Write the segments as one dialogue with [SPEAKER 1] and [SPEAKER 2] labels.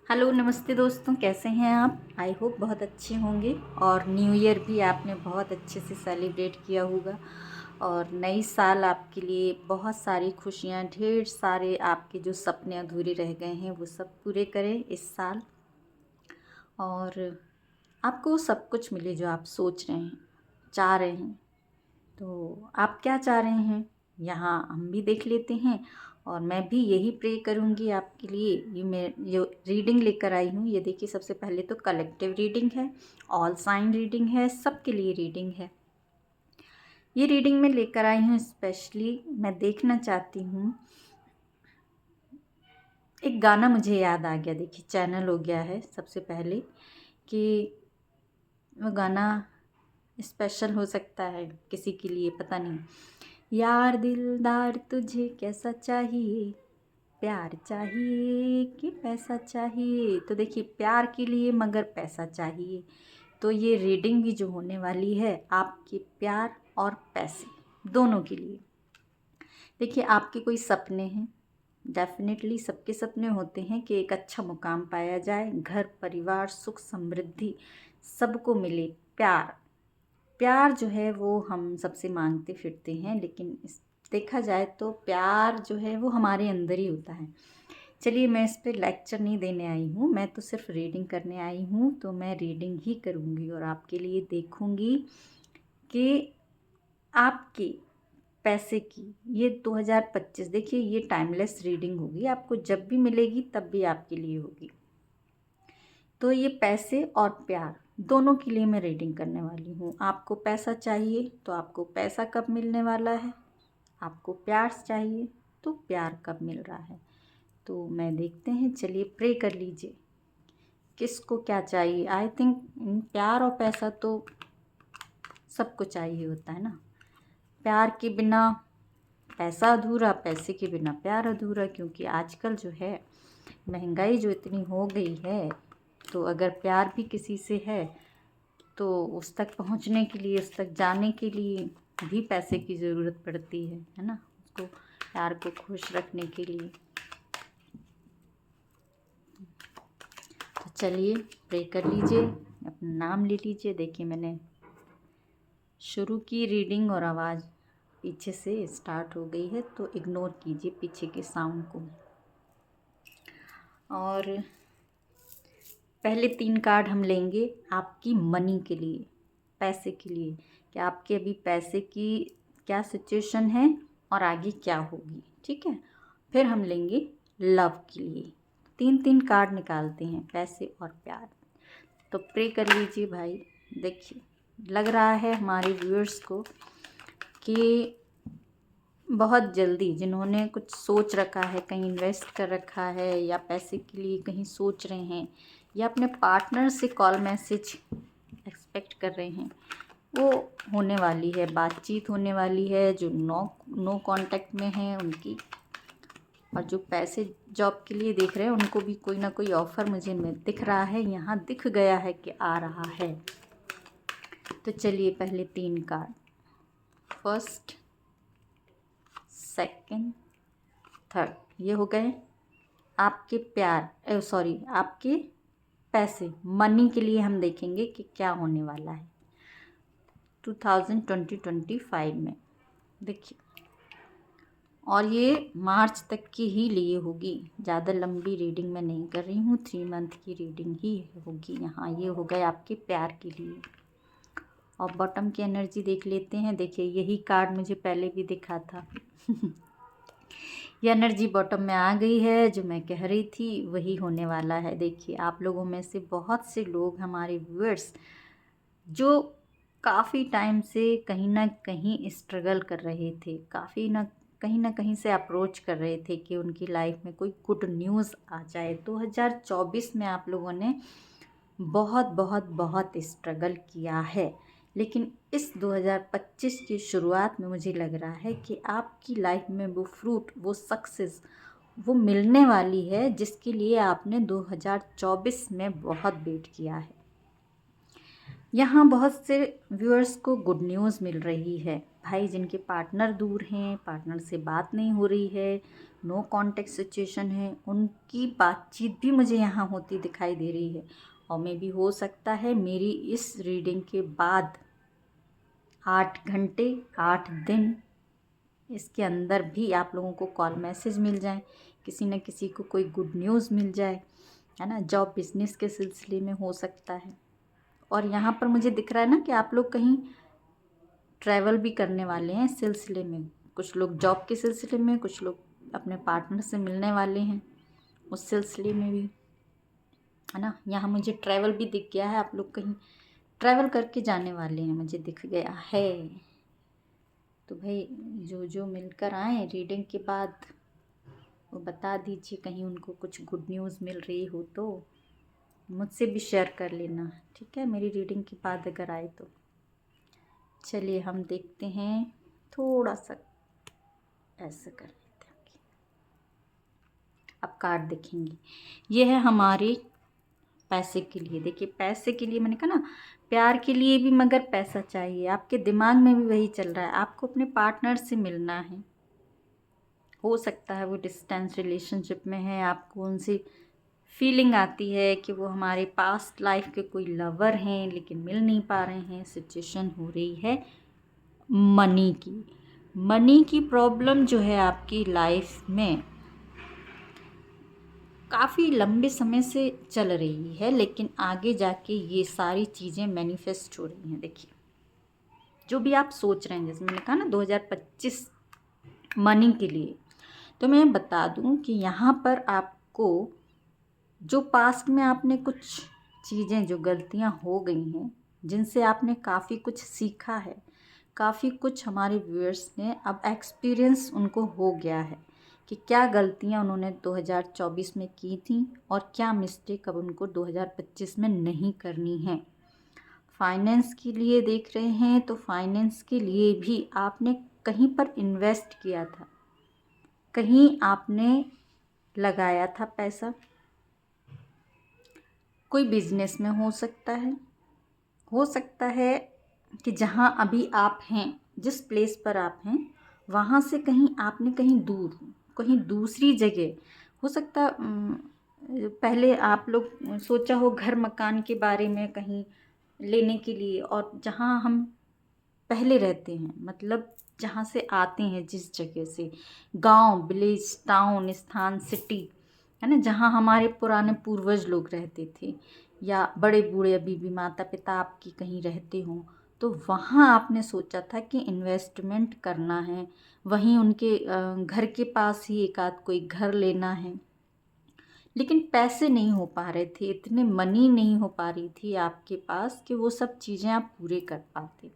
[SPEAKER 1] Hello नमस्ते दोस्तों, कैसे हैं आप। आई होप बहुत अच्छे होंगे और न्यू ईयर भी आपने बहुत अच्छे से सेलिब्रेट किया होगा। और नई साल आपके लिए बहुत सारी खुशियां, ढेर सारे आपके जो सपने अधूरे रह गए हैं वो सब पूरे करें इस साल। और आपको वो सब कुछ मिले जो आप सोच रहे हैं, चाह रहे हैं। तो आप क्या चाह रहे हैं, यहाँ हम भी देख लेते हैं। और मैं भी यही प्रे करूँगी आपके लिए। ये मैं जो रीडिंग लेकर आई हूँ, ये देखिए, सबसे पहले तो कलेक्टिव रीडिंग है, ऑल साइन रीडिंग है, सबके लिए रीडिंग है। ये रीडिंग मैं लेकर आई हूँ स्पेशली, मैं देखना चाहती हूँ। एक गाना मुझे याद आ गया, देखिए चैनल हो गया है सबसे पहले, कि वो गाना स्पेशल हो सकता है किसी के लिए, पता नहीं। यार दिलदार तुझे कैसा चाहिए, प्यार चाहिए कि पैसा चाहिए। तो देखिए, प्यार के लिए मगर पैसा चाहिए। तो ये रीडिंग भी जो होने वाली है आपके प्यार और पैसे दोनों के लिए। देखिए, आपके कोई सपने हैं, डेफिनेटली सबके सपने होते हैं कि एक अच्छा मुकाम पाया जाए, घर परिवार सुख समृद्धि सबको मिले। प्यार प्यार जो है वो हम सबसे मांगते फिरते हैं, लेकिन देखा जाए तो प्यार जो है वो हमारे अंदर ही होता है। चलिए, मैं इस पे लेक्चर नहीं देने आई हूँ, मैं तो सिर्फ रीडिंग करने आई हूँ। तो मैं रीडिंग ही करूँगी और आपके लिए देखूँगी कि आपके पैसे की ये 2025, देखिए ये टाइमलेस रीडिंग होगी, आपको जब भी मिलेगी तब भी आपके लिए होगी। तो ये पैसे और प्यार दोनों के लिए मैं रीडिंग करने वाली हूँ। आपको पैसा चाहिए तो आपको पैसा कब मिलने वाला है, आपको प्यार चाहिए तो प्यार कब मिल रहा है। तो मैं देखते हैं, चलिए प्रे कर लीजिए किसको क्या चाहिए। आई थिंक प्यार और पैसा तो सबको चाहिए होता है ना। प्यार के बिना पैसा अधूरा, पैसे के बिना प्यार अधूरा। क्योंकि आजकल जो है महंगाई जो इतनी हो गई है, तो अगर प्यार भी किसी से है तो उस तक पहुंचने के लिए, उस तक जाने के लिए भी पैसे की ज़रूरत पड़ती है ना, उसको प्यार को खुश रखने के लिए। तो चलिए प्रे कर लीजिए, अपना नाम ले लीजिए। देखिए, मैंने शुरू की रीडिंग और आवाज़ पीछे से स्टार्ट हो गई है, तो इग्नोर कीजिए पीछे के साउंड को। और पहले 3 कार्ड हम लेंगे आपकी मनी के लिए, पैसे के लिए, कि आपके अभी पैसे की क्या सिचुएशन है और आगे क्या होगी, ठीक है। फिर हम लेंगे लव के लिए। 3-3 कार्ड निकालते हैं, पैसे और प्यार। तो प्रे कर लीजिए भाई। देखिए, लग रहा है हमारे व्यूअर्स को कि बहुत जल्दी जिन्होंने कुछ सोच रखा है, कहीं इन्वेस्ट कर रखा है, या पैसे के लिए कहीं सोच रहे हैं, या अपने पार्टनर से कॉल मैसेज एक्सपेक्ट कर रहे हैं, वो होने वाली है, बातचीत होने वाली है। जो नो कांटेक्ट में है उनकी, और जो पैसे जॉब के लिए देख रहे हैं उनको भी कोई ना कोई ऑफ़र मुझे दिख रहा है, यहाँ दिख गया है कि आ रहा है। तो चलिए पहले 3 कार्ड, फर्स्ट, सेकंड, थर्ड, ये हो गए आपके प्यार, सॉरी आपके पैसे, मनी के लिए हम देखेंगे कि क्या होने वाला है 2025 में। देखिए, और ये मार्च तक की ही लिए होगी, ज़्यादा लंबी रीडिंग मैं नहीं कर रही हूँ, 3 मंथ की रीडिंग ही होगी यहाँ। ये हो गए आपके प्यार के लिए। और बॉटम की एनर्जी देख लेते हैं। देखिए, यही कार्ड मुझे पहले भी दिखा था ये एनर्जी बॉटम में आ गई है, जो मैं कह रही थी वही होने वाला है। देखिए, आप लोगों में से बहुत से लोग, हमारे व्यूअर्स, जो काफ़ी टाइम से कहीं ना कहीं स्ट्रगल कर रहे थे, कहीं ना कहीं से अप्रोच कर रहे थे कि उनकी लाइफ में कोई गुड न्यूज़ आ जाए। 2024 में आप लोगों ने बहुत बहुत बहुत स्ट्रगल किया है, लेकिन इस 2025 की शुरुआत में मुझे लग रहा है कि आपकी लाइफ में वो फ्रूट, वो सक्सेस, वो मिलने वाली है जिसके लिए आपने 2024 में बहुत वेट किया है। यहाँ बहुत से व्यूअर्स को गुड न्यूज़ मिल रही है। भाई जिनके पार्टनर दूर हैं, पार्टनर से बात नहीं हो रही है, नो कांटेक्ट सिचुएशन है, उनकी बातचीत भी मुझे यहाँ होती दिखाई दे रही है। और मे भी हो सकता है मेरी इस रीडिंग के बाद 8 घंटे 8 दिन इसके अंदर भी आप लोगों को कॉल मैसेज मिल जाए, किसी न किसी को कोई गुड न्यूज़ मिल जाए, है ना। जॉब बिजनेस के सिलसिले में हो सकता है। और यहाँ पर मुझे दिख रहा है ना कि आप लोग कहीं ट्रैवल भी करने वाले हैं इस सिलसिले में। कुछ लोग जॉब के सिलसिले में, कुछ लोग अपने पार्टनर से मिलने वाले हैं उस सिलसिले में भी, है ना। यहाँ मुझे ट्रैवल भी दिख गया है, आप लोग कहीं ट्रैवल करके जाने वाले हैं मुझे दिख गया है। तो भाई जो जो मिलकर आए रीडिंग के बाद वो बता दीजिए, कहीं उनको कुछ गुड न्यूज़ मिल रही हो तो मुझसे भी शेयर कर लेना, ठीक है, मेरी रीडिंग के बाद अगर आए तो। चलिए हम देखते हैं, थोड़ा सा ऐसा कर लेते हैं। अब कार्ड देखेंगे, ये है हमारे पैसे के लिए। देखिए पैसे के लिए मैंने कहा ना, प्यार के लिए भी मगर पैसा चाहिए। आपके दिमाग में भी वही चल रहा है, आपको अपने पार्टनर से मिलना है। हो सकता है वो डिस्टेंस रिलेशनशिप में है, आपको उनसे फीलिंग आती है कि वो हमारे पास्ट लाइफ के कोई लवर हैं लेकिन मिल नहीं पा रहे हैं। सिचुएशन हो रही है मनी की प्रॉब्लम जो है आपकी लाइफ में काफ़ी लंबे समय से चल रही है, लेकिन आगे जाके ये सारी चीज़ें मैनिफेस्ट हो रही हैं। देखिए जो भी आप सोच रहे हैं, जैसे मैंने कहा ना 2025 मनी के लिए, तो मैं बता दूं कि यहाँ पर आपको जो पास्ट में आपने कुछ चीज़ें, जो गलतियाँ हो गई हैं, जिनसे आपने काफ़ी कुछ सीखा है, काफ़ी कुछ हमारे व्यूअर्स ने अब एक्सपीरियंस उनको हो गया है कि क्या गलतियाँ उन्होंने 2024 में की थी और क्या मिस्टेक अब उनको 2025 में नहीं करनी है। फाइनेंस के लिए देख रहे हैं तो फाइनेंस के लिए भी आपने कहीं पर इन्वेस्ट किया था, कहीं आपने लगाया था पैसा, कोई बिजनेस में हो सकता है कि जहाँ अभी आप हैं, जिस प्लेस पर आप हैं वहाँ से कहीं आपने कहीं दूर, कहीं दूसरी जगह हो सकता पहले आप लोग सोचा हो घर मकान के बारे में कहीं लेने के लिए, और जहाँ हम पहले रहते हैं, मतलब जहाँ से आते हैं, जिस जगह से, गांव, विलेज, टाउन, स्थान, सिटी, है ना, जहाँ हमारे पुराने पूर्वज लोग रहते थे, या बड़े बूढ़े अभी भी माता पिता आपकी कहीं रहते हों, तो वहाँ आपने सोचा था कि इन्वेस्टमेंट करना है, वहीं उनके घर के पास ही एक आध कोई घर लेना है, लेकिन पैसे नहीं हो पा रहे थे, इतने मनी नहीं हो पा रही थी आपके पास कि वो सब चीज़ें आप पूरे कर पाते।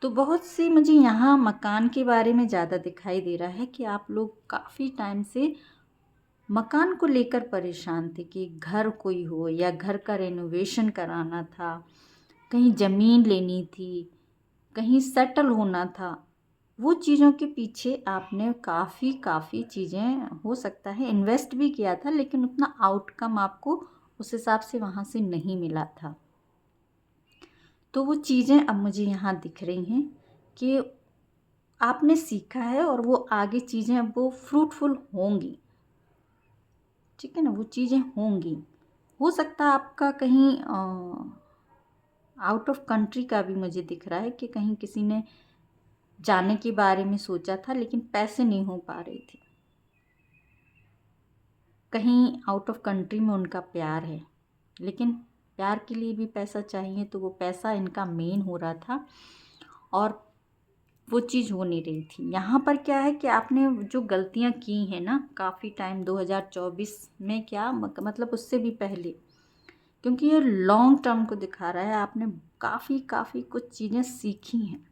[SPEAKER 1] तो बहुत सी मुझे यहाँ मकान के बारे में ज़्यादा दिखाई दे रहा है कि आप लोग काफ़ी टाइम से मकान को लेकर परेशान थे कि घर कोई हो, या घर का रेनोवेशन कराना था, कहीं ज़मीन लेनी थी, कहीं सेटल होना था। वो चीज़ों के पीछे आपने काफ़ी चीज़ें हो सकता है इन्वेस्ट भी किया था, लेकिन उतना आउटकम आपको उस हिसाब से वहाँ से नहीं मिला था। तो वो चीज़ें अब मुझे यहाँ दिख रही हैं कि आपने सीखा है और वो आगे चीज़ें अब वो फ्रूटफुल होंगी, ठीक है ना, वो चीज़ें होंगी। हो सकता है आपका कहीं आउट ऑफ कंट्री का भी मुझे दिख रहा है कि कहीं किसी ने जाने के बारे में सोचा था लेकिन पैसे नहीं हो पा रहे थे, कहीं आउट ऑफ कंट्री में उनका प्यार है, लेकिन प्यार के लिए भी पैसा चाहिए, तो वो पैसा इनका मेन हो रहा था और वो चीज़ हो नहीं रही थी। यहाँ पर क्या है कि आपने जो गलतियाँ की हैं ना काफ़ी टाइम 2024 में, क्या मतलब उससे भी पहले, क्योंकि ये लॉन्ग टर्म को दिखा रहा है, आपने काफ़ी कुछ चीज़ें सीखी हैं,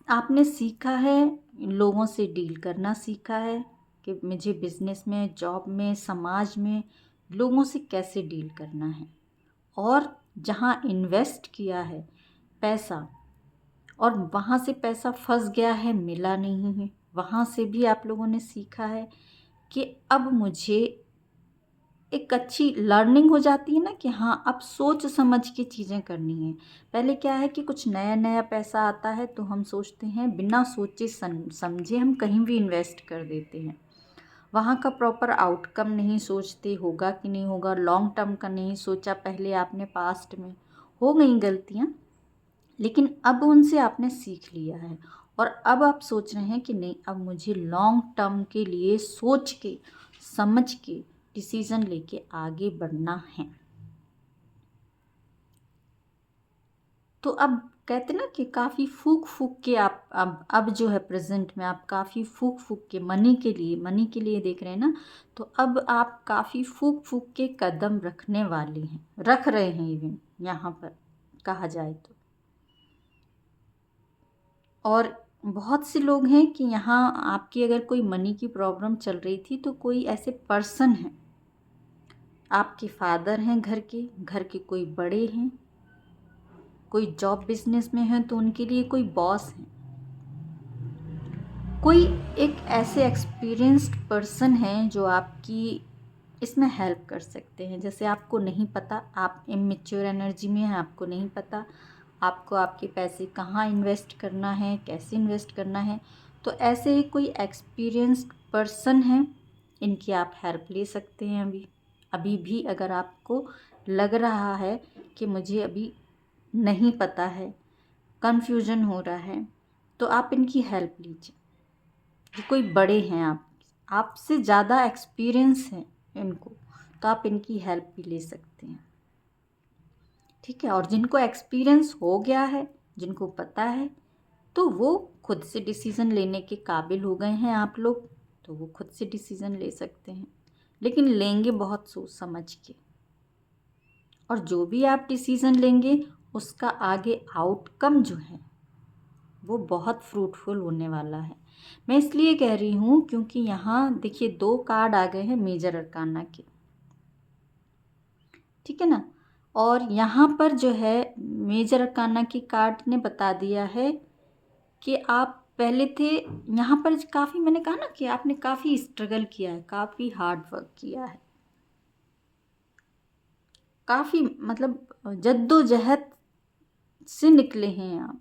[SPEAKER 1] आपने सीखा है, लोगों से डील करना सीखा है कि मुझे बिज़नेस में, जॉब में, समाज में लोगों से कैसे डील करना है। और जहाँ इन्वेस्ट किया है पैसा और वहाँ से पैसा फंस गया है, मिला नहीं है, वहाँ से भी आप लोगों ने सीखा है कि अब मुझे एक अच्छी लर्निंग हो जाती है ना कि हाँ अब सोच समझ के चीज़ें करनी है। पहले क्या है कि कुछ नया नया पैसा आता है तो हम सोचते हैं बिना सोचे समझे हम कहीं भी इन्वेस्ट कर देते हैं। वहाँ का प्रॉपर आउटकम नहीं सोचते, होगा कि नहीं होगा, लॉन्ग टर्म का नहीं सोचा। पहले आपने पास्ट में हो गई गलतियाँ, लेकिन अब उनसे आपने सीख लिया है और अब आप सोच रहे हैं कि नहीं, अब मुझे लॉन्ग टर्म के लिए सोच के समझ के डिसीज़न लेके आगे बढ़ना है। तो अब कहते ना कि काफ़ी फूक फूक के आप अब जो है प्रेजेंट में आप काफ़ी फूक फूक के मनी के लिए देख रहे हैं ना, तो अब आप काफ़ी फूक फूक के कदम रखने वाले हैं, रख रहे हैं इवन यहाँ पर कहा जाए तो। और बहुत से लोग हैं कि यहाँ आपकी अगर कोई मनी की प्रॉब्लम चल रही थी तो कोई ऐसे पर्सन हैं, आपके फादर हैं, घर के कोई बड़े हैं, कोई जॉब बिजनेस में है तो उनके लिए कोई बॉस है, कोई एक ऐसे एक्सपीरियंस्ड पर्सन है जो आपकी इसमें हेल्प कर सकते हैं। जैसे आपको नहीं पता, आप इमेच्योर एनर्जी में हैं, आपको नहीं पता आपको आपके पैसे कहाँ इन्वेस्ट करना है, कैसे इन्वेस्ट करना है, तो ऐसे ही कोई एक्सपीरियंस्ड पर्सन है, इनकी आप हेल्प ले सकते हैं। अभी भी अगर आपको लग रहा है कि मुझे अभी नहीं पता है, कन्फ्यूजन हो रहा है, तो आप इनकी हेल्प लीजिए। ये कोई बड़े हैं, आपसे ज़्यादा एक्सपीरियंस है इनको, तो आप इनकी हेल्प भी ले सकते हैं। ठीक है, और जिनको एक्सपीरियंस हो गया है, जिनको पता है, तो वो खुद से डिसीज़न लेने के काबिल हो गए हैं आप लोग, तो वो खुद से डिसीज़न ले सकते हैं, लेकिन लेंगे बहुत सोच समझ के। और जो भी आप डिसीज़न लेंगे उसका आगे आउटकम जो है वो बहुत फ्रूटफुल होने वाला है। मैं इसलिए कह रही हूँ क्योंकि यहाँ देखिए 2 कार्ड आ गए हैं मेजर अरकाना के, ठीक है ना। और यहाँ पर जो है मेजर अरकाना की कार्ड ने बता दिया है कि आप पहले थे यहाँ पर, काफ़ी मैंने कहा ना कि आपने काफ़ी स्ट्रगल किया है, काफ़ी हार्ड वर्क किया है, काफ़ी मतलब जद्दोजहद से निकले हैं आप।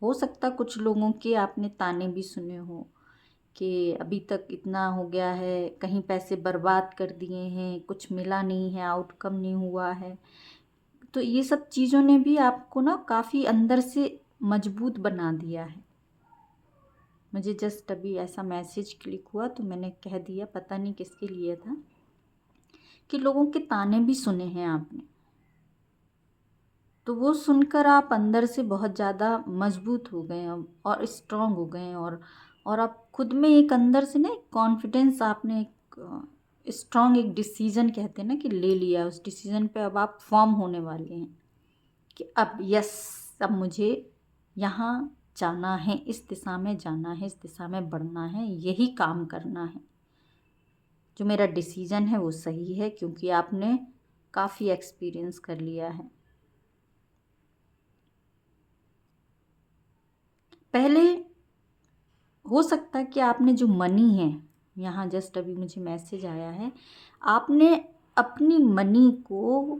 [SPEAKER 1] हो सकता कुछ लोगों के आपने ताने भी सुने हो कि अभी तक इतना हो गया है, कहीं पैसे बर्बाद कर दिए हैं, कुछ मिला नहीं है, आउटकम नहीं हुआ है। तो ये सब चीज़ों ने भी आपको ना काफ़ी अंदर से मजबूत बना दिया है। मुझे जस्ट अभी ऐसा मैसेज क्लिक हुआ तो मैंने कह दिया, पता नहीं किसके लिए था, कि लोगों के ताने भी सुने हैं आपने, तो वो सुनकर आप अंदर से बहुत ज़्यादा मजबूत हो गए हैं और स्ट्रांग हो गए हैं, और आप खुद में एक अंदर से ना एक कॉन्फिडेंस, आपने एक स्ट्रांग एक डिसीज़न कहते हैं ना कि ले लिया, उस डिसीज़न पे अब आप फॉर्म होने वाले हैं कि अब यस, अब मुझे यहाँ जाना है, इस दिशा में जाना है, इस दिशा में बढ़ना है, यही काम करना है, जो मेरा डिसीज़न है वो सही है, क्योंकि आपने काफ़ी एक्सपीरियंस कर लिया है। पहले हो सकता है कि आपने जो मनी है, यहाँ जस्ट अभी मुझे मैसेज आया है, आपने अपनी मनी को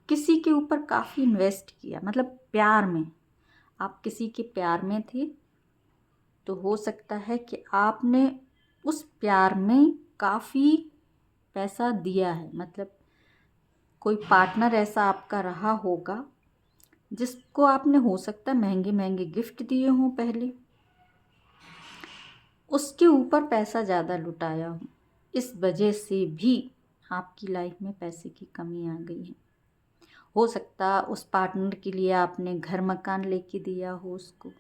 [SPEAKER 1] किसी के ऊपर काफ़ी इन्वेस्ट किया, मतलब प्यार में, आप किसी के प्यार में थे, तो हो सकता है कि आपने उस प्यार में काफ़ी पैसा दिया है, मतलब कोई पार्टनर ऐसा आपका रहा होगा जिसको आपने हो सकता है महंगे महंगे गिफ्ट दिए हों, पहले उसके ऊपर पैसा ज़्यादा लुटाया हो, इस वजह से भी आपकी लाइफ में पैसे की कमी आ गई है। हो सकता उस पार्टनर के लिए आपने घर मकान लेके दिया हो, उसको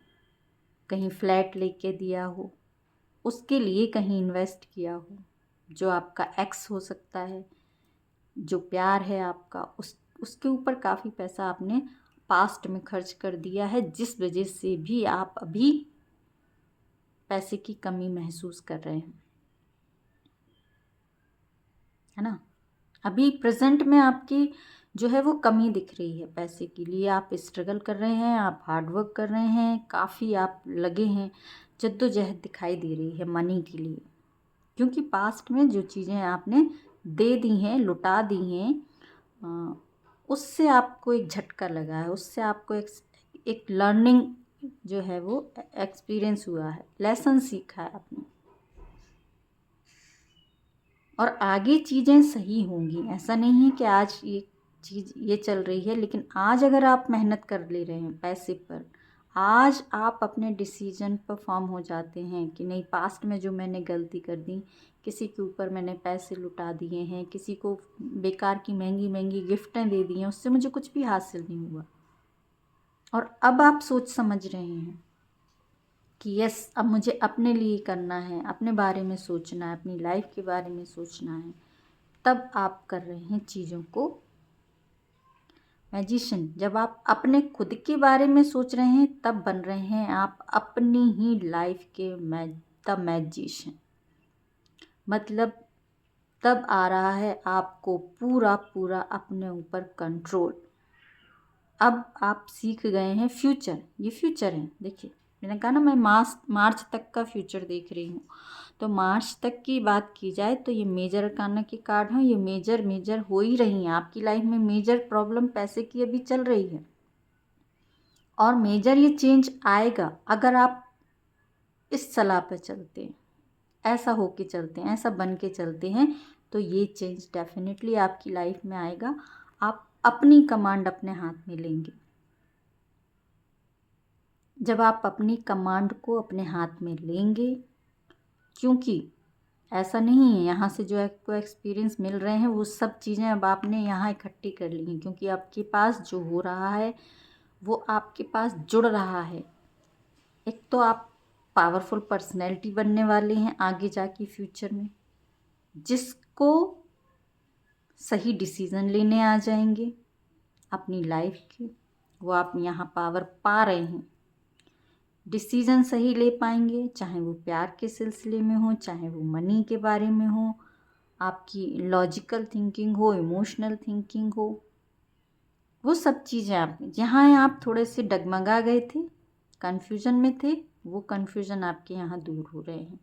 [SPEAKER 1] कहीं फ्लैट लेके दिया हो, उसके लिए कहीं इन्वेस्ट किया हो, जो आपका एक्स हो सकता है, जो प्यार है आपका, उसके ऊपर काफ़ी पैसा आपने पास्ट में खर्च कर दिया है, जिस वजह से भी आप अभी पैसे की कमी महसूस कर रहे हैं, है ना। अभी प्रेजेंट में आपकी जो है वो कमी दिख रही है, पैसे के लिए आप स्ट्रगल कर रहे हैं, आप हार्ड वर्क कर रहे हैं, काफ़ी आप लगे हैं, जद्दोजहद दिखाई दे रही है मनी के लिए, क्योंकि पास्ट में जो चीज़ें आपने दे दी हैं, लुटा दी हैं, उससे आपको एक झटका लगा है, उससे आपको एक लर्निंग जो है वो एक्सपीरियंस हुआ है, लेसन सीखा है आपने, और आगे चीज़ें सही होंगी। ऐसा नहीं है कि आज ये चीज़ ये चल रही है, लेकिन आज अगर आप मेहनत कर ले रहे हैं पैसे पर, आज आप अपने डिसीजन पर फॉर्म हो जाते हैं कि नहीं, पास्ट में जो मैंने गलती कर दी, किसी के ऊपर मैंने पैसे लुटा दिए हैं, किसी को बेकार की महंगी महंगी गिफ्टें दे दी हैं, उससे मुझे कुछ भी हासिल नहीं हुआ, और अब आप सोच समझ रहे हैं कि यस, अब मुझे अपने लिए करना है, अपने बारे में सोचना है, अपनी लाइफ के बारे में सोचना है, तब आप कर रहे हैं चीज़ों को मैजिशियन। जब आप अपने खुद के बारे में सोच रहे हैं, तब बन रहे हैं आप अपनी ही लाइफ के द मैजिशियन। मतलब तब आ रहा है आपको पूरा पूरा अपने ऊपर कंट्रोल। अब आप सीख गए हैं फ्यूचर, ये फ्यूचर है। देखिए, मैंने कहा ना, मैं मार्च तक का फ्यूचर देख रही हूँ, तो मार्च तक की बात की जाए तो ये मेजर अरकाना के कार्ड हैं, ये मेजर हो ही रही हैं आपकी लाइफ में। मेजर प्रॉब्लम पैसे की अभी चल रही है, और मेजर ये चेंज आएगा अगर आप इस सलाह पे चलते हैं, ऐसा हो के चलते हैं, ऐसा बन के चलते हैं, तो ये चेंज डेफिनेटली आपकी लाइफ में आएगा। आप अपनी कमांड अपने हाथ में लेंगे। जब आप अपनी कमांड को अपने हाथ में लेंगे, क्योंकि ऐसा नहीं है यहाँ से जो आपको एक्सपीरियंस मिल रहे हैं वो सब चीज़ें अब आपने यहाँ इकट्ठी कर ली हैं, क्योंकि आपके पास जो हो रहा है वो आपके पास जुड़ रहा है। एक तो आप पावरफुल पर्सनैलिटी बनने वाले हैं आगे जाके फ्यूचर में, जिसको सही डिसीज़न लेने आ जाएंगे अपनी लाइफ के, वो आप यहाँ पावर पा रहे हैं। डिसीज़न सही ले पाएंगे, चाहे वो प्यार के सिलसिले में हो, चाहे वो मनी के बारे में हो, आपकी लॉजिकल थिंकिंग हो, इमोशनल थिंकिंग हो, वो सब चीज़ें आप जहाँ आप थोड़े से डगमगा गए थे, कन्फ्यूजन में थे, वो कन्फ्यूजन आपके यहाँ दूर हो रहे हैं।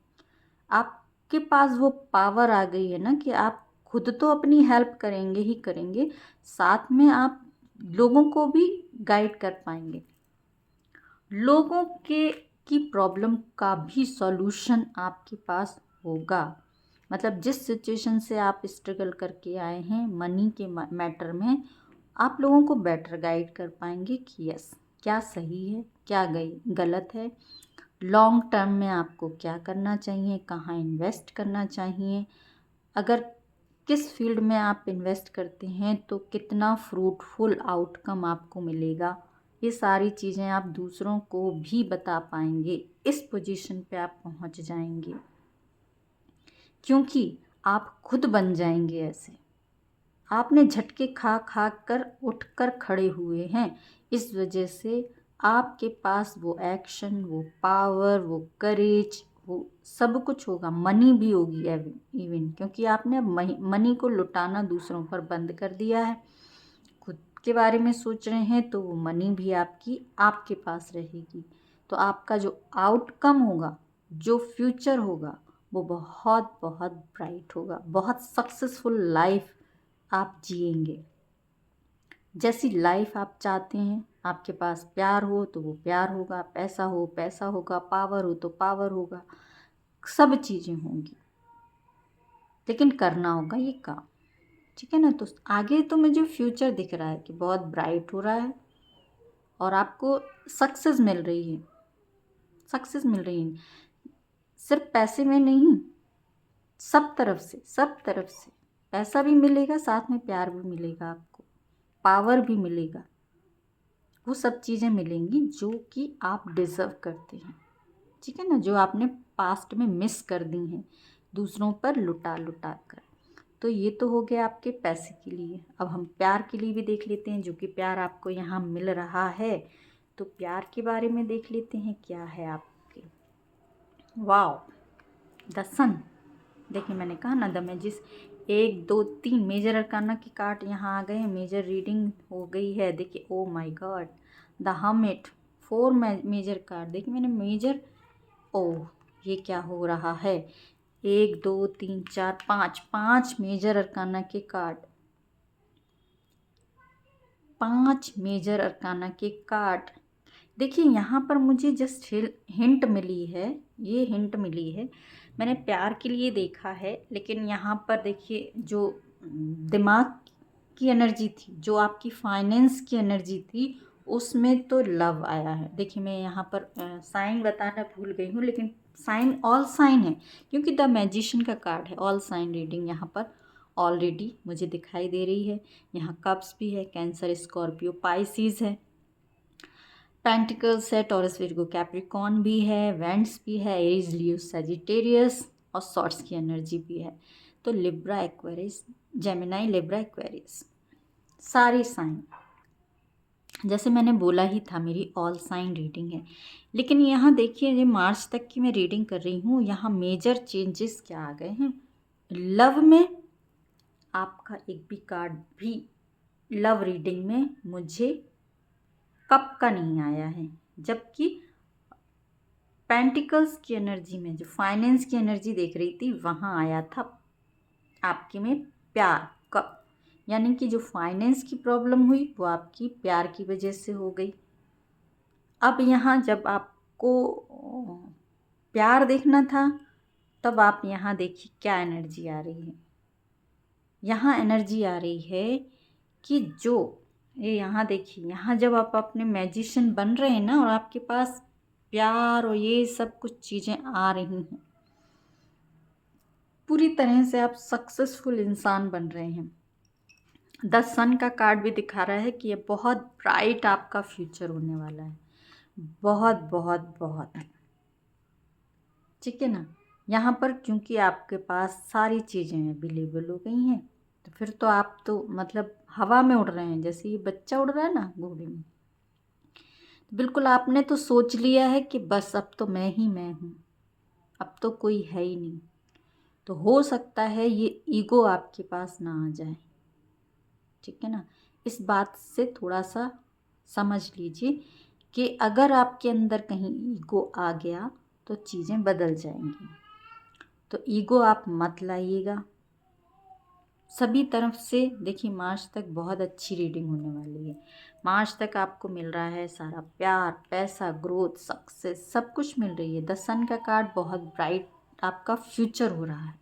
[SPEAKER 1] आपके पास वो पावर आ गई है ना कि आप खुद तो अपनी हेल्प करेंगे ही करेंगे, साथ में आप लोगों को भी गाइड कर पाएंगे। लोगों के की प्रॉब्लम का भी सॉल्यूशन आपके पास होगा। मतलब जिस सिचुएशन से आप स्ट्रगल करके आए हैं मनी के मैटर में, आप लोगों को बेटर गाइड कर पाएंगे कि यस, क्या सही है, क्या गलत है, लॉन्ग टर्म में आपको क्या करना चाहिए, कहाँ इन्वेस्ट करना चाहिए, अगर किस फील्ड में आप इन्वेस्ट करते हैं तो कितना फ्रूटफुल आउटकम आपको मिलेगा। ये सारी चीज़ें आप दूसरों को भी बता पाएंगे। इस पोजीशन पे आप पहुंच जाएंगे, क्योंकि आप खुद बन जाएंगे ऐसे। आपने झटके खा खा कर उठ कर खड़े हुए हैं, इस वजह से आपके पास वो एक्शन, वो पावर, वो करेज, वो सब कुछ होगा। मनी भी होगी इवन, क्योंकि आपने अब मनी को लुटाना दूसरों पर बंद कर दिया है। खुद के बारे में सोच रहे हैं तो वो मनी भी आपके पास रहेगी। तो आपका जो आउटकम होगा, जो फ्यूचर होगा, वो बहुत बहुत ब्राइट होगा। बहुत सक्सेसफुल लाइफ आप जिएंगे। जैसी लाइफ आप चाहते हैं, आपके पास प्यार हो तो वो प्यार होगा, पैसा हो पैसा होगा, पावर हो तो पावर होगा, सब चीज़ें होंगी, लेकिन करना होगा ये काम। ठीक है ना। तो आगे तो मुझे फ्यूचर दिख रहा है कि बहुत ब्राइट हो रहा है, और आपको सक्सेस मिल रही है। सक्सेस मिल रही है सिर्फ पैसे में नहीं, सब तरफ से पैसा भी मिलेगा, साथ में प्यार भी मिलेगा, आपको पावर भी मिलेगा। वो सब चीज़ें मिलेंगी जो कि आप डिज़र्व करते हैं। ठीक है ना, जो आपने पास्ट में मिस कर दी हैं दूसरों पर लुटा कर। तो ये तो हो गया आपके पैसे के लिए। अब हम प्यार के लिए भी देख लेते हैं, जो कि प्यार आपको यहाँ मिल रहा है। तो प्यार के बारे में देख लेते हैं क्या है आपके। वाओ, द सन। देखिए, मैंने कहा ना, द मैजिस 1 2 3 मेजर अरकाना की कार्ड यहाँ आ गए हैं, मेजर रीडिंग हो गई है। देखिए, oh my god, the hermit 4 major card. देखिए मैंने मेजर, ओ ये क्या हो रहा है, 1 2 3 4 5 5 मेजर अरकाना के कार्ड, 5 मेजर अरकाना के कार्ड। देखिए यहाँ पर मुझे जस्ट हिंट मिली है, ये हिंट मिली है। मैंने प्यार के लिए देखा है, लेकिन यहाँ पर देखिए जो दिमाग की एनर्जी थी, जो आपकी फाइनेंस की एनर्जी थी, उसमें तो लव आया है। देखिए मैं यहाँ पर साइन बताना भूल गई हूँ, लेकिन साइन ऑल साइन है, क्योंकि द मैजिशियन का कार्ड है। ऑल साइन रीडिंग यहाँ पर ऑलरेडी मुझे दिखाई दे रही है। यहाँ कप्स भी है, कैंसर, स्कॉर्पियो, पाइसिस है, पेंटिकल्स है, टॉरस, विर्गो, कैप्रिकॉन भी है, वेंट्स भी है, एरीज, लियो, सजिटेरियस और सॉर्ट्स की एनर्जी भी है। तो Libra, Aquarius, Gemini, Libra, Aquarius, सारी साइन जैसे मैंने बोला ही था, मेरी ऑल साइन रीडिंग है। लेकिन यहाँ देखिए, ये मार्च तक की मैं रीडिंग कर रही हूँ, यहाँ मेजर चेंजेस क्या आ गए हैं। लव में आपका एक भी कार्ड भी लव रीडिंग में मुझे कप का नहीं आया है, जबकि पेंटिकल्स की एनर्जी में जो फाइनेंस की एनर्जी देख रही थी, वहाँ आया था आपके में प्यार का, यानी कि जो फाइनेंस की प्रॉब्लम हुई वो आपकी प्यार की वजह से हो गई। अब यहाँ जब आपको प्यार देखना था, तब आप यहाँ देखिए क्या एनर्जी आ रही है। यहाँ एनर्जी आ रही है कि जो ये यहाँ देखिए, यहाँ जब आप अपने मैजिशियन बन रहे हैं ना, और आपके पास प्यार और ये सब कुछ चीज़ें आ रही हैं, पूरी तरह से आप सक्सेसफुल इंसान बन रहे हैं। द सन का कार्ड भी दिखा रहा है कि ये बहुत ब्राइट आपका फ्यूचर होने वाला है, बहुत बहुत बहुत, ठीक है ना। यहाँ पर क्योंकि आपके पास सारी चीज़ें अवेलेबल हो गई हैं, तो फिर तो आप तो मतलब हवा में उड़ रहे हैं, जैसे ये बच्चा उड़ रहा है ना घोड़े में। बिल्कुल आपने तो सोच लिया है कि बस अब तो मैं ही मैं हूँ, अब तो कोई है ही नहीं। तो हो सकता है ये ईगो आपके पास ना आ जाए, ठीक है ना। इस बात से थोड़ा सा समझ लीजिए कि अगर आपके अंदर कहीं ईगो आ गया तो चीज़ें बदल जाएंगी। तो ईगो आप मत लाइएगा सभी तरफ से। देखिए मार्च तक बहुत अच्छी रीडिंग होने वाली है। मार्च तक आपको मिल रहा है सारा प्यार, पैसा, ग्रोथ, सक्सेस, सब कुछ मिल रही है। द सन का कार्ड बहुत ब्राइट आपका फ्यूचर हो रहा है,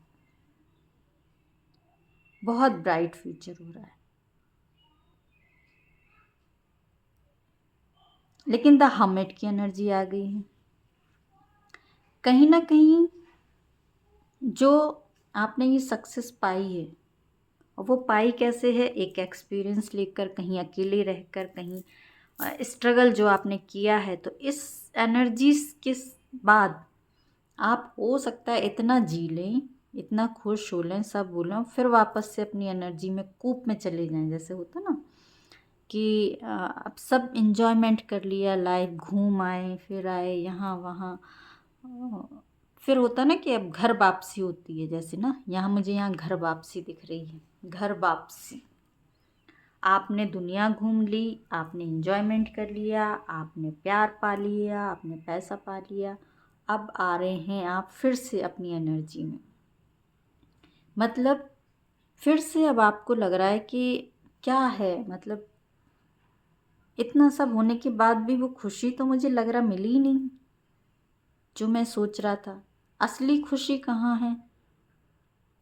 [SPEAKER 1] बहुत ब्राइट फ्यूचर हो रहा है। लेकिन द हर्मिट की एनर्जी आ गई है। कहीं ना कहीं जो आपने ये सक्सेस पाई है, और वो पाई कैसे है, एक एक्सपीरियंस लेकर, कहीं अकेले रहकर, कहीं स्ट्रगल जो आपने किया है। तो इस एनर्जी के बाद आप हो सकता है इतना जी लें, इतना खुश हो लें, सब बोलें, फिर वापस से अपनी एनर्जी में कूप में चले जाएं। जैसे होता ना कि अब सब इन्जॉयमेंट कर लिया, लाइफ घूम आए, फिर आए यहाँ वहाँ, फिर होता ना कि अब घर वापसी होती है। जैसे ना यहाँ मुझे यहाँ घर वापसी दिख रही है, घर वापसी। आपने दुनिया घूम ली, आपने इन्जॉयमेंट कर लिया, आपने प्यार पा लिया, आपने पैसा पा लिया, अब आ रहे हैं आप फिर से अपनी एनर्जी में। मतलब फिर से अब आपको लग रहा है कि क्या है, मतलब इतना सब होने के बाद भी वो खुशी तो मुझे लग रहा मिली ही नहीं जो मैं सोच रहा था। असली खुशी कहाँ है।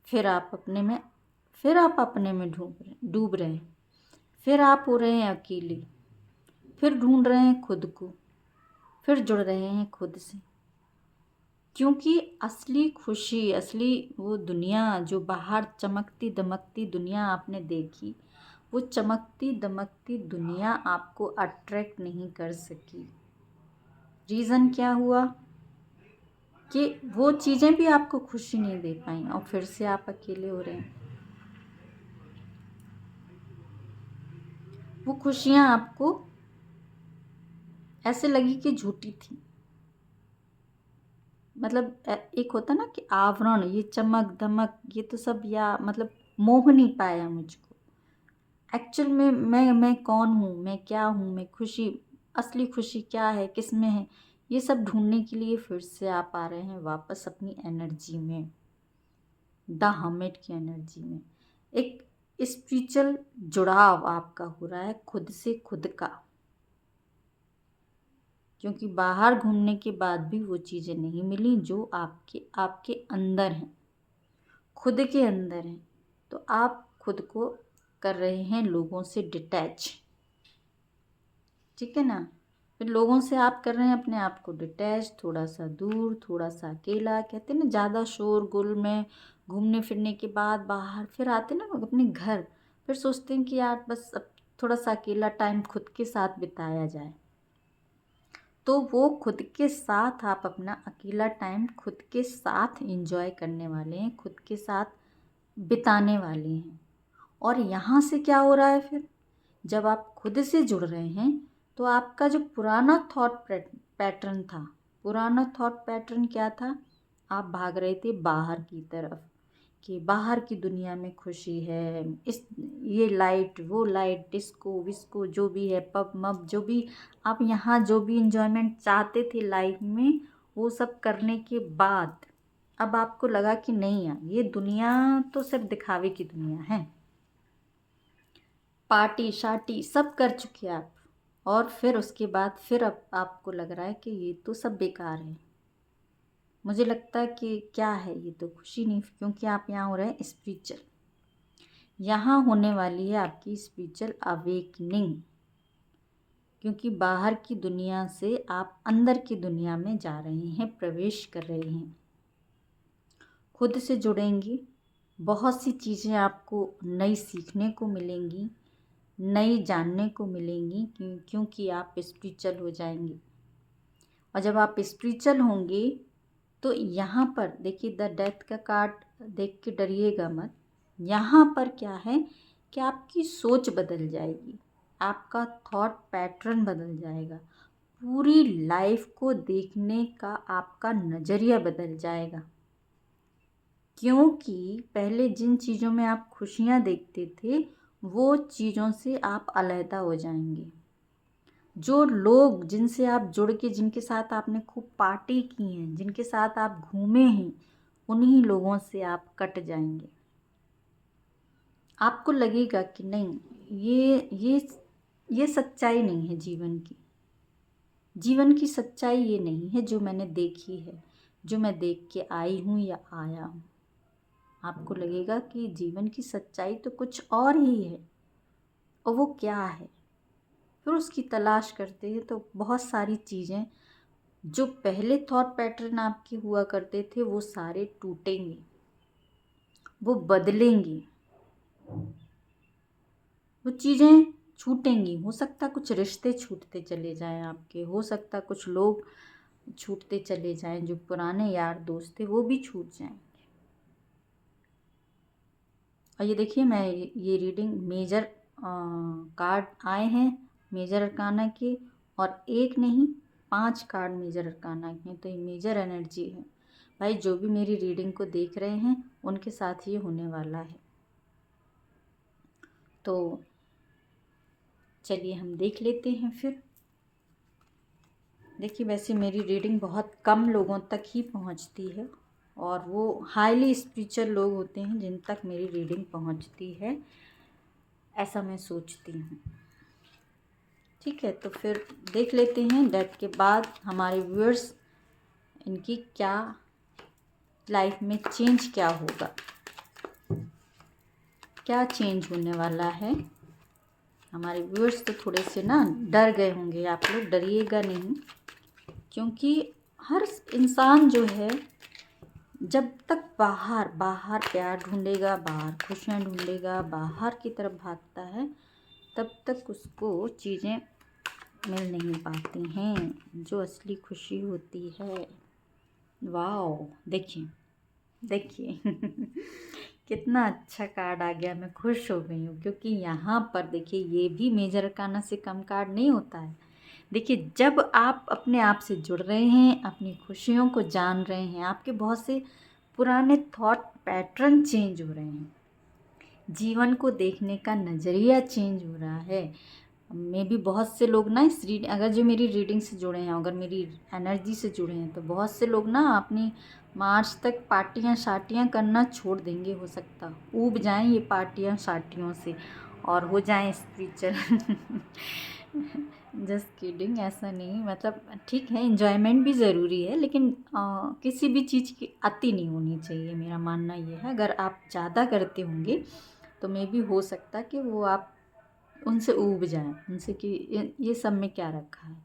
[SPEAKER 1] फिर आप अपने में, फिर आप अपने में डूब रहे हैं, फिर आप हो रहे हैं अकेले, फिर ढूंढ रहे हैं खुद को, फिर जुड़ रहे हैं खुद से। क्योंकि असली खुशी, असली वो दुनिया जो बाहर चमकती दमकती दुनिया आपने देखी, वो चमकती दमकती दुनिया आपको अट्रैक्ट नहीं कर सकी। रीज़न क्या हुआ कि वो चीज़ें भी आपको खुशी नहीं दे पाई, और फिर से आप अकेले हो रहे हैं। वो खुशियाँ आपको ऐसे लगी कि झूठी थी। मतलब एक होता ना कि आवरण, ये चमक धमक, ये तो सब, या मतलब मोह नहीं पाया मुझको। एक्चुअल में मैं कौन हूँ, मैं क्या हूँ, मैं खुशी, असली खुशी क्या है, किस में है, ये सब ढूंढने के लिए फिर से आप आ रहे हैं वापस अपनी एनर्जी में। द हर्मिट की एनर्जी में एक स्पिरिचुअल जुड़ाव आपका हो रहा है खुद से खुद का, क्योंकि बाहर घूमने के बाद भी वो चीज़ें नहीं मिली जो आपके अंदर हैं, खुद के अंदर हैं। तो आप खुद को कर रहे हैं लोगों से डिटैच, ठीक है ना। फिर लोगों से आप कर रहे हैं अपने आप को डिटैच, थोड़ा सा दूर, थोड़ा सा अकेला। कहते हैं ना, ज़्यादा शोरगुल में घूमने फिरने के बाद बाहर फिर आते ना लोग अपने घर, फिर सोचते हैं कि यार बस अब थोड़ा सा अकेला टाइम खुद के साथ बिताया जाए। तो वो खुद के साथ आप अपना अकेला टाइम खुद के साथ एंजॉय करने वाले हैं, खुद के साथ बिताने वाले हैं। और यहाँ से क्या हो रहा है फिर, जब आप खुद से जुड़ रहे हैं तो आपका जो पुराना थॉट पैटर्न था, पुराना थॉट पैटर्न क्या था, आप भाग रहे थे बाहर की तरफ कि बाहर की दुनिया में खुशी है, इस ये लाइट वो लाइट, डिस्को विस्को जो भी है, पब मब जो भी आप यहाँ जो भी इंजॉयमेंट चाहते थे लाइफ में, वो सब करने के बाद अब आपको लगा कि नहीं यार, ये दुनिया तो सिर्फ दिखावे की दुनिया है, पार्टी शार्टी सब कर चुके आप। और फिर उसके बाद फिर अब आपको लग रहा है कि ये तो सब बेकार है। मुझे लगता है कि क्या है, ये तो खुशी नहीं, क्योंकि आप यहाँ हो रहे हैं स्पिरिचुअल, यहाँ होने वाली है आपकी स्पिरिचुअल अवेकनिंग, क्योंकि बाहर की दुनिया से आप अंदर की दुनिया में जा रहे हैं, प्रवेश कर रहे हैं, खुद से जुड़ेंगी। बहुत सी चीज़ें आपको नई सीखने को मिलेंगी, नई जानने को मिलेंगी, क्योंकि आप स्पिरिचुअल हो जाएंगे। और जब आप स्पिरिचुअल होंगे तो यहाँ पर देखिए, द डेथ का कार्ड देख के डरिएगा मत। यहाँ पर क्या है कि आपकी सोच बदल जाएगी, आपका थॉट पैटर्न बदल जाएगा, पूरी लाइफ को देखने का आपका नज़रिया बदल जाएगा। क्योंकि पहले जिन चीज़ों में आप खुशियाँ देखते थे, वो चीज़ों से आप अलहदा हो जाएंगे। जो लोग जिनसे आप जुड़ के, जिनके साथ आपने खूब पार्टी की हैं, जिनके साथ आप घूमे हैं, उन्हीं लोगों से आप कट जाएंगे। आपको लगेगा कि नहीं, ये सच्चाई नहीं है जीवन की। जीवन की सच्चाई ये नहीं है जो मैंने देखी है, जो मैं देख के आई हूँ या आया हूँ। आपको लगेगा कि जीवन की सच्चाई तो कुछ और ही है। और वो क्या है, फिर उसकी तलाश करते हैं तो बहुत सारी चीज़ें जो पहले थॉट पैटर्न आपके हुआ करते थे, वो सारे टूटेंगे, वो बदलेंगी, वो चीज़ें छूटेंगी। हो सकता कुछ रिश्ते छूटते चले जाएं आपके, हो सकता कुछ लोग छूटते चले जाएं, जो पुराने यार दोस्त थे वो भी छूट जाएंगे। और ये देखिए, मैं ये रीडिंग मेजर कार्ड आए हैं मेजर अरकाना के, और एक नहीं 5 कार्ड मेजर अरकाना के हैं। तो ये मेजर एनर्जी है भाई। जो भी मेरी रीडिंग को देख रहे हैं उनके साथ ये होने वाला है। तो चलिए हम देख लेते हैं फिर। देखिए, वैसे मेरी रीडिंग बहुत कम लोगों तक ही पहुंचती है, और वो हाईली स्पिरिचुअल लोग होते हैं जिन तक मेरी रीडिंग पहुंचती है, ऐसा मैं सोचती हूँ। ठीक है, तो फिर देख लेते हैं डेथ के बाद हमारे व्यूअर्स, इनकी क्या लाइफ में चेंज क्या होगा, क्या चेंज होने वाला है। हमारे व्यूअर्स तो थोड़े से ना डर गए होंगे, आप लोग डरिएगा नहीं, क्योंकि हर इंसान जो है जब तक बाहर प्यार ढूंढेगा, बाहर खुशियाँ ढूंढेगा, बाहर की तरफ भागता है, तब तक उसको चीज़ें मिल नहीं पाती हैं जो असली खुशी होती है। वाओ, देखिए कितना अच्छा कार्ड आ गया। मैं खुश हो गई हूँ, क्योंकि यहाँ पर देखिए, ये भी मेजर अरकाना से कम कार्ड नहीं होता है। देखिए, जब आप अपने आप से जुड़ रहे हैं, अपनी खुशियों को जान रहे हैं, आपके बहुत से पुराने थॉट पैटर्न चेंज हो रहे हैं, जीवन को देखने का नज़रिया चेंज हो रहा है, मे भी बहुत से लोग ना इस अगर जो मेरी रीडिंग से जुड़े हैं, अगर मेरी एनर्जी से जुड़े हैं, तो बहुत से लोग ना अपनी मार्च तक पार्टियां शार्टियां करना छोड़ देंगे। हो सकता ऊब जाएं ये पार्टियां शार्टियों से और हो जाएं स्पिरिचुअल। जस्ट किडिंग, ऐसा नहीं, मतलब ठीक है, एंजॉयमेंट भी ज़रूरी है, लेकिन किसी भी चीज़ की अति नहीं होनी चाहिए। मेरा मानना ये है, अगर आप ज़्यादा करते होंगे तो मे भी हो सकता कि वो आप उनसे ऊब जाएं, उनसे कि ये सब में क्या रखा है।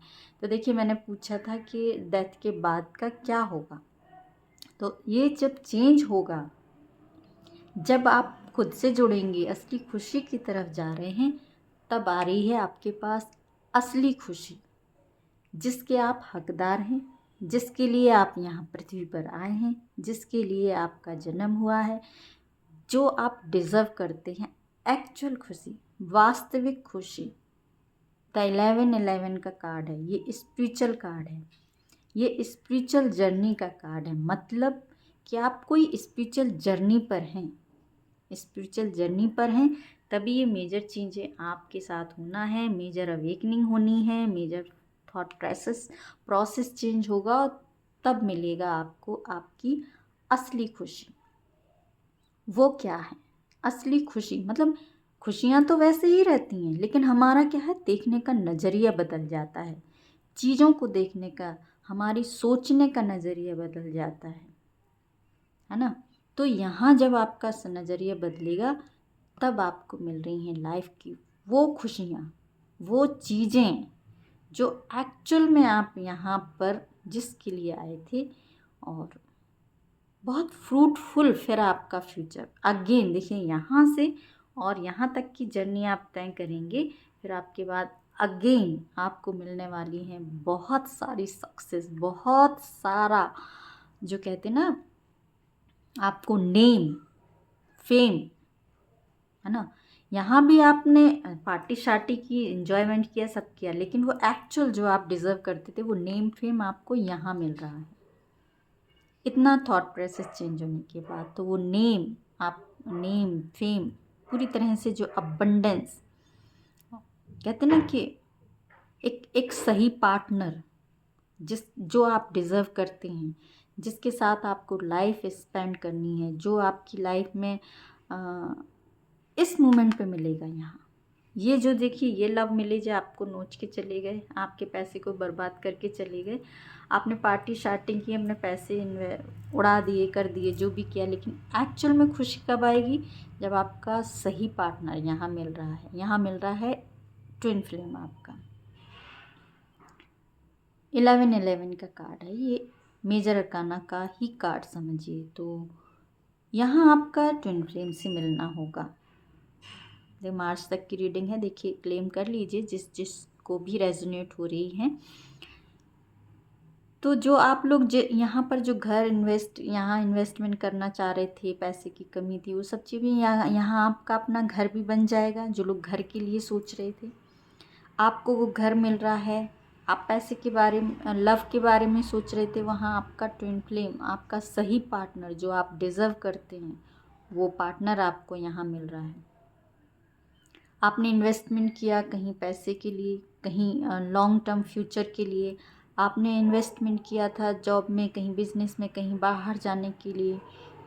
[SPEAKER 1] तो देखिए, मैंने पूछा था कि डेथ के बाद का क्या होगा, तो ये जब चेंज होगा, जब आप खुद से जुड़ेंगे, असली खुशी की तरफ जा रहे हैं, तब आ रही है आपके पास असली खुशी, जिसके आप हकदार हैं, जिसके लिए आप यहाँ पृथ्वी पर आए हैं, जिसके लिए आपका जन्म हुआ है, जो आप डिज़र्व करते हैं। एक्चुअल खुशी, वास्तविक खुशी। द 1111 का कार्ड है, ये स्पिरिचुअल कार्ड है, ये स्पिरिचुअल जर्नी का कार्ड है। मतलब कि आप कोई स्पिरिचुअल जर्नी पर हैं, स्पिरिचुअल जर्नी पर हैं, तभी ये मेजर चीज़ें आपके साथ होना है, मेजर अवेकनिंग होनी है, मेजर थॉट प्रोसेस चेंज होगा, और तब मिलेगा आपको आपकी असली खुशी। वो क्या है असली खुशी? मतलब खुशियाँ तो वैसे ही रहती हैं, लेकिन हमारा क्या है, देखने का नज़रिया बदल जाता है, चीज़ों को देखने का, हमारी सोचने का नज़रिया बदल जाता है ना। तो यहाँ जब आपका नज़रिया बदलेगा, तब आपको मिल रही हैं लाइफ की वो खुशियाँ, वो चीज़ें जो एक्चुअल में आप यहाँ पर जिसके लिए आए थे, और बहुत फ्रूटफुल फिर आपका फ्यूचर। अगेन देखिए, यहाँ से और यहाँ तक की जर्नी आप तय करेंगे, फिर आपके बाद अगेन आपको मिलने वाली हैं बहुत सारी सक्सेस, बहुत सारा, जो कहते हैं ना, आपको नेम, फेम, है ना। यहाँ भी आपने पार्टी शार्टी की, एंजॉयमेंट किया, सब किया, लेकिन वो एक्चुअल जो आप डिज़र्व करते थे, वो नेम फेम आपको यहाँ मिल रहा है। इतना थॉट प्रोसेस चेंज होने के बाद, तो वो नेम फेम पूरी तरह से, जो अबंडेंस, कहते ना कि एक सही पार्टनर, जो आप डिज़र्व करते हैं, जिसके साथ आपको लाइफ स्पेंड करनी है, जो आपकी लाइफ में इस मोमेंट पे मिलेगा। यहाँ ये जो देखिए, ये लव मिले जो आपको नोच के चले गए, आपके पैसे को बर्बाद करके चले गए, आपने पार्टी शार्टिंग की, अपने पैसे उड़ा दिए, कर दिए, जो भी किया, लेकिन एक्चुअल में खुशी कब आएगी? जब आपका सही पार्टनर यहाँ मिल रहा है। यहाँ मिल रहा है ट्विन फ्लेम आपका। 1111 का कार्ड है ये, मेजर अरकाना का ही कार्ड समझिए। तो यहाँ आपका ट्विन फ्लेम से मिलना होगा। मार्च तक की रीडिंग है, देखिए, क्लेम कर लीजिए जिसको भी रेजोनेट हो रही है। तो जो आप लोग यहाँ पर जो घर यहाँ इन्वेस्टमेंट करना चाह रहे थे, पैसे की कमी थी, वो सब चीज़ें यहाँ आपका अपना घर भी बन जाएगा। जो लोग घर के लिए सोच रहे थे, आपको वो घर मिल रहा है। आप पैसे के बारे में, लव के बारे में सोच रहे थे, वहाँ आपका ट्विन फ्लेम, आपका सही पार्टनर जो आप डिज़र्व करते हैं, वो पार्टनर आपको यहाँ मिल रहा है। आपने इन्वेस्टमेंट किया कहीं पैसे के लिए, कहीं लॉन्ग टर्म फ्यूचर के लिए, आपने इन्वेस्टमेंट किया था जॉब में, कहीं बिजनेस में, कहीं बाहर जाने के लिए,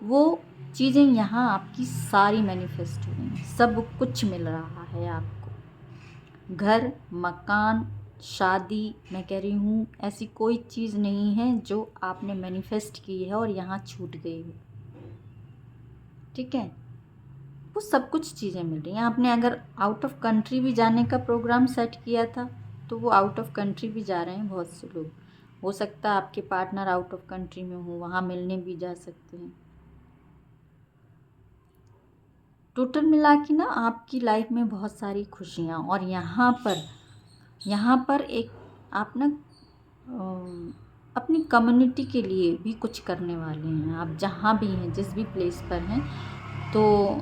[SPEAKER 1] वो चीज़ें यहाँ आपकी सारी मैनिफेस्ट हो रही हैं। सब कुछ मिल रहा है आपको, घर, मकान, शादी। मैं कह रही हूँ, ऐसी कोई चीज़ नहीं है जो आपने मैनिफेस्ट की है और यहाँ छूट गई हो, ठीक है। वो सब कुछ चीज़ें मिल रही हैं। आपने अगर आउट ऑफ कंट्री भी जाने का प्रोग्राम सेट किया था, तो वो आउट ऑफ कंट्री भी जा रहे हैं बहुत से लोग। हो सकता है आपके पार्टनर आउट ऑफ कंट्री में हो, वहाँ मिलने भी जा सकते हैं। टोटल मिला के ना आपकी लाइफ में बहुत सारी खुशियाँ, और यहाँ पर एक आप ना अपनी कम्युनिटी के लिए भी कुछ करने वाले हैं। आप जहाँ भी हैं, जिस भी प्लेस पर हैं, तो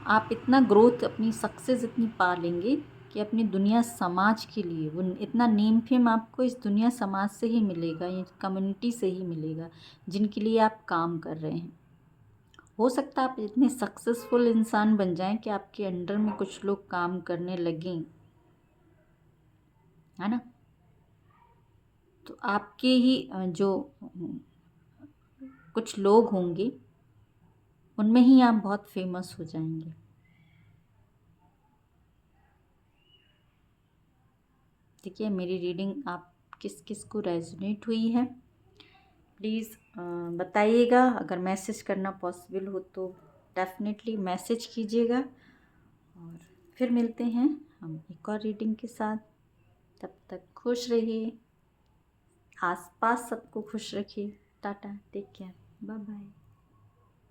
[SPEAKER 1] आप इतना ग्रोथ, अपनी सक्सेस इतनी पा लेंगे कि अपनी दुनिया समाज के लिए, वो इतना नेम फेम आपको इस दुनिया समाज से ही मिलेगा, ये कम्युनिटी से ही मिलेगा, जिनके लिए आप काम कर रहे हैं। हो सकता है आप इतने सक्सेसफुल इंसान बन जाएं कि आपके अंडर में कुछ लोग काम करने लगें, है ना। तो आपके ही जो कुछ लोग होंगे उनमें ही आप बहुत फेमस हो जाएंगे। ठीक है, मेरी रीडिंग आप किस किस को रेजोनेट हुई है प्लीज़ बताइएगा। अगर मैसेज करना पॉसिबल हो तो डेफिनेटली मैसेज कीजिएगा। और फिर मिलते हैं हम एक और रीडिंग के साथ। तब तक खुश रहिए, आसपास सबको खुश रखिए। Tata, take care, bye bye.